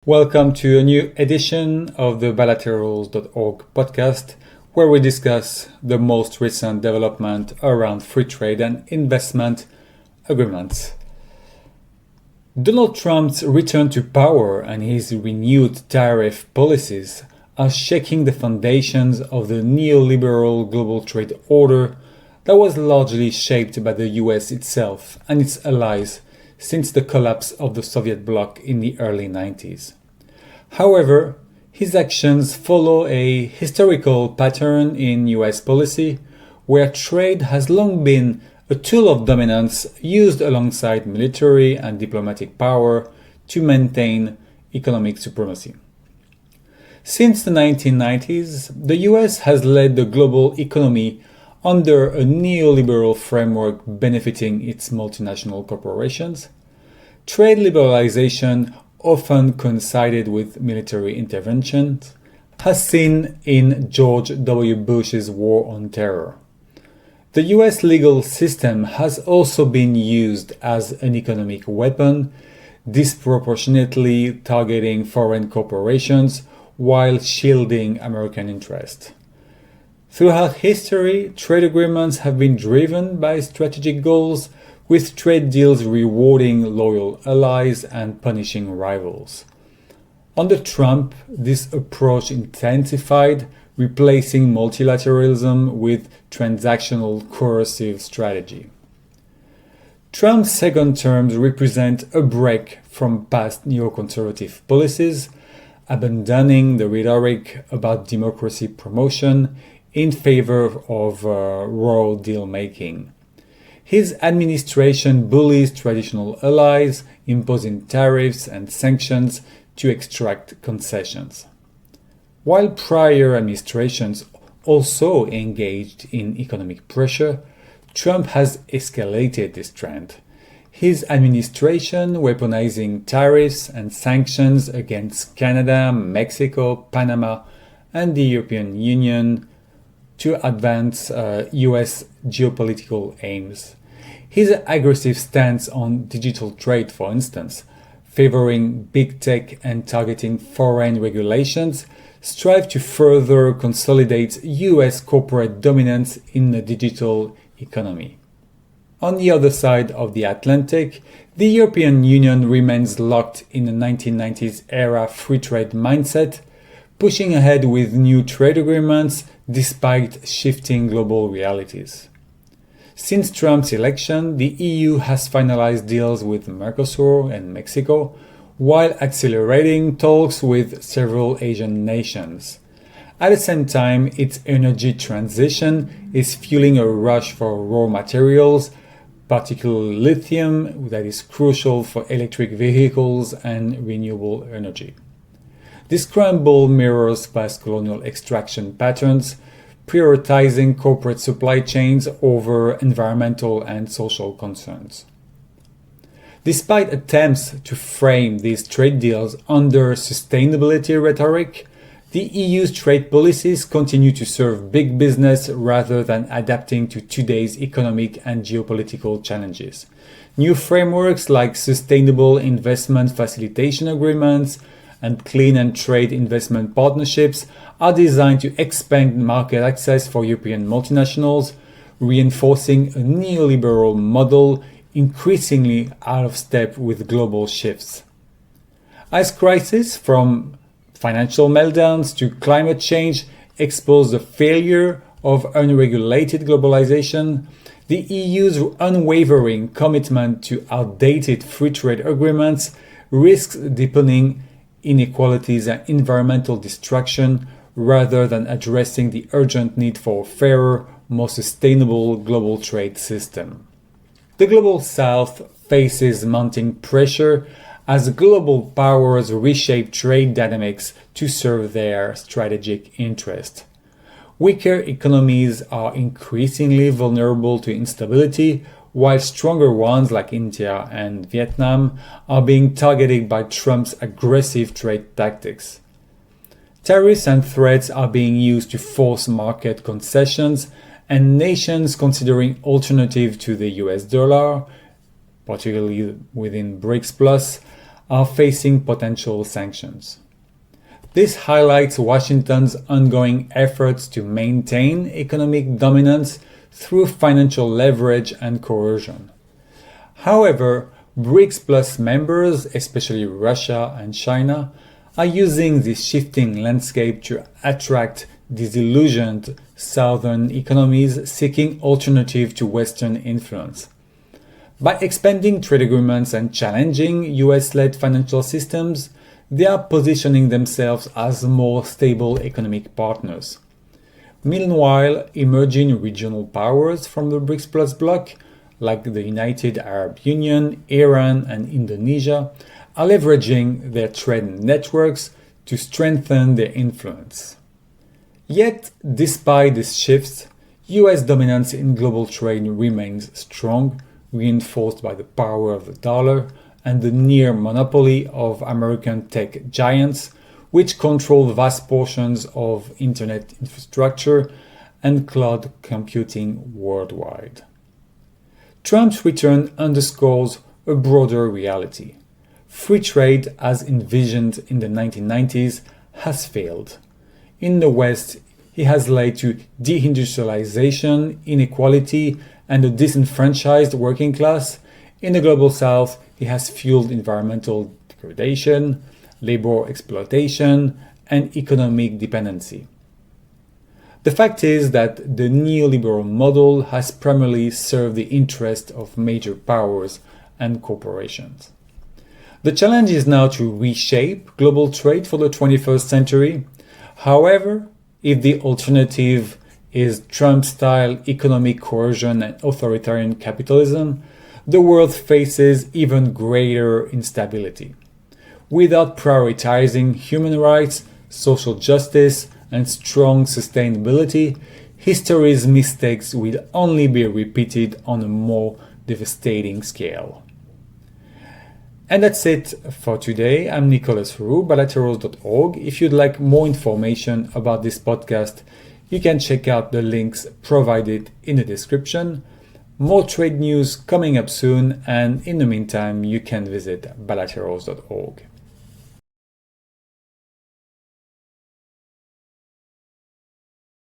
Welcome to a new edition of the bilaterals.org podcast, where we discuss the most recent development around free trade and investment agreements. Donald Trump's return to power and his renewed tariff policies are shaking the foundations of the neoliberal global trade order that was largely shaped by the US itself and its allies since the collapse of the Soviet bloc in the early 90s. However, his actions follow a historical pattern in US policy, where trade has long been a tool of dominance used alongside military and diplomatic power to maintain economic supremacy. Since the 1990s, the US has led the global economy under a neoliberal framework benefiting its multinational corporations. Trade liberalization, often coincided with military interventions, as seen in George W. Bush's War on Terror. The US legal system has also been used as an economic weapon, disproportionately targeting foreign corporations while shielding American interests. Throughout history, trade agreements have been driven by strategic goals, with trade deals rewarding loyal allies and punishing rivals. Under Trump, this approach intensified, replacing multilateralism with transactional coercive strategy. Trump's second term represents a break from past neoconservative policies, abandoning the rhetoric about democracy promotion in favor of raw deal-making. His administration bullies traditional allies, imposing tariffs and sanctions to extract concessions. While prior administrations also engaged in economic pressure, Trump has escalated this trend. His administration weaponizing tariffs and sanctions against Canada, Mexico, Panama, and the European Union to advance US geopolitical aims. His aggressive stance on digital trade, for instance, favoring big tech and targeting foreign regulations, strive to further consolidate US corporate dominance in the digital economy. On the other side of the Atlantic, the European Union remains locked in the 1990s era free trade mindset, pushing ahead with new trade agreements despite shifting global realities. Since Trump's election, the EU has finalized deals with Mercosur and Mexico, while accelerating talks with several Asian nations. At the same time, its energy transition is fueling a rush for raw materials, particularly lithium, that is crucial for electric vehicles and renewable energy. This scramble mirrors past colonial extraction patterns, prioritizing corporate supply chains over environmental and social concerns. Despite attempts to frame these trade deals under sustainability rhetoric, the EU's trade policies continue to serve big business rather than adapting to today's economic and geopolitical challenges. New frameworks like Sustainable Investment Facilitation Agreements and Clean and Trade Investment Partnerships are designed to expand market access for European multinationals, reinforcing a neoliberal model increasingly out of step with global shifts. As crises from financial meltdowns to climate change expose the failure of unregulated globalization, the EU's unwavering commitment to outdated free trade agreements risks deepening inequalities and environmental destruction rather than addressing the urgent need for a fairer, more sustainable global trade system. The Global South faces mounting pressure as global powers reshape trade dynamics to serve their strategic interest. Weaker economies are increasingly vulnerable to instability, while stronger ones like India and Vietnam are being targeted by Trump's aggressive trade tactics. Tariffs and threats are being used to force market concessions, and nations considering alternatives to the US dollar, particularly within BRICS Plus, are facing potential sanctions. This highlights Washington's ongoing efforts to maintain economic dominance through financial leverage and coercion. However, BRICS Plus members, especially Russia and China, are using this shifting landscape to attract disillusioned southern economies seeking alternatives to Western influence. By expanding trade agreements and challenging US-led financial systems, they are positioning themselves as more stable economic partners. Meanwhile, emerging regional powers from the BRICS Plus bloc, like the United Arab Union, Iran, and Indonesia, are leveraging their trade networks to strengthen their influence. Yet, despite these shifts, US dominance in global trade remains strong, reinforced by the power of the dollar and the near monopoly of American tech giants, which control vast portions of internet infrastructure and cloud computing worldwide. Trump's return underscores a broader reality. Free trade, as envisioned in the 1990s, has failed. In the West, it has led to deindustrialization, inequality, and a disenfranchised working class. In the global South, it has fueled environmental degradation, labor exploitation, and economic dependency. The fact is that the neoliberal model has primarily served the interests of major powers and corporations. The challenge is now to reshape global trade for the 21st century. However, if the alternative is Trump-style economic coercion and authoritarian capitalism, the world faces even greater instability. Without prioritizing human rights, social justice, and strong sustainability, history's mistakes will only be repeated on a more devastating scale. And that's it for today. I'm Nicolas Roux, bilaterals.org. If you'd like more information about this podcast, you can check out the links provided in the description. More trade news coming up soon, and in the meantime, you can visit bilaterals.org.